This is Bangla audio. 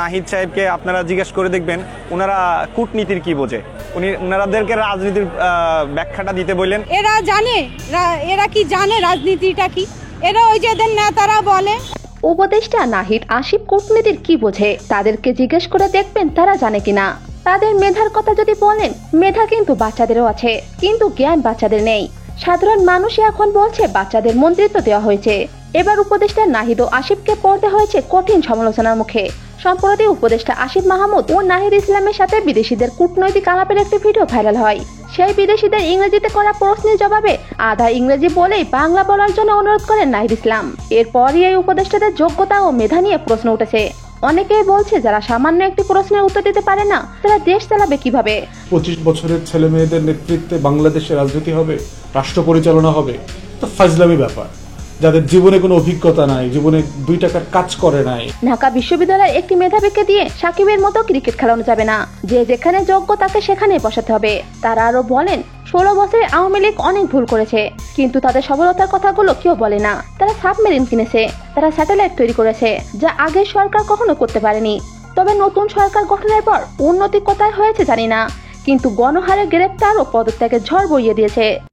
নাহিদ সাহেবকে আপনারা জিজ্ঞেস করে দেখবেন ওনারা কূটনীতির কি বোঝে, ওনাদেরকে রাজনীতির ব্যাখ্যাটা দিতে বললেন। এরা জানে, এরা কি জানে রাজনীতিটা কি? এরা ওই যে এদের নেতারা বলে। উপদেষ্টা নাহিদ আসিফ কূটনীতির কি বোঝে তাদেরকে জিজ্ঞেস করে দেখবেন তারা জানে কিনা। তাদের মেধার কথা যদি বলেন, মেধা কিন্তু বাচ্চাদেরও আছে, কিন্তু জ্ঞান বাচ্চাদের নেই। সাধারণ মানুষই এখন বলছে বাচ্চাদের মন্ত্রিত্ব দেওয়া হয়েছে। এবার উপদেষ্টা নাহিদ ও আসিফকে পড়তে হয়েছে কঠিন সমালোচনার মুখে। সম্প্রতি উপদেষ্টা আসিফ মাহমুদ ও নাহিদ ইসলামের সাথে বিদেশিদের কূটনৈতিক আলাপের একটি ভিডিও ভাইরাল হয়। সেই বিদেশিদের ইংরেজিতে করা প্রশ্নের জবাবে আধা ইংরেজি বলেই বাংলা বলার জন্য অনুরোধ করেন নাহিদ ইসলাম। এরপরই এই উপদেষ্টাদের যোগ্যতা ও মেধা নিয়ে প্রশ্ন উঠেছে। অনেকেই বলছে যারা সামান্য একটি প্রশ্নের উত্তর দিতে পারে না তারা দেশ চালাবে কিভাবে। 25 বছরের ছেলে মেয়েদের নেতৃত্বে বাংলাদেশের রাজনীতি হবে, রাষ্ট্র পরিচালনা হবে, তো ফাজলামি ব্যাপার। যাদের জীবনে কোনো অভিজ্ঞতা নাই, জীবনে 2 টাকার কাজ করে নাই। ঢাকা বিশ্ববিদ্যালয়ের একটি মেধাবীকে দিয়ে সাকিবের মতো ক্রিকেট খেলানো যাবে না, যে যেখানে যোগ্য তাকে সেখানে বসাতে হবে। তারা আরো বলেন 16 বছরে আওয়ামী লীগ অনেক ভুল করেছে, কিন্তু তাদের সফলতার কথাগুলো কেউ বলে না। তারা সাবমেরিন কিনেছে, তারা স্যাটেলাইট তৈরি করেছে, যা আগের সরকার কখনো করতে পারেনি। তবে নতুন সরকার গঠনের পর উন্নতি কোথায় হয়েছে জানি না, কিন্তু গণহারে গ্রেপ্তার ও পদত্যাগের ঝড় বইয়ে দিয়েছে।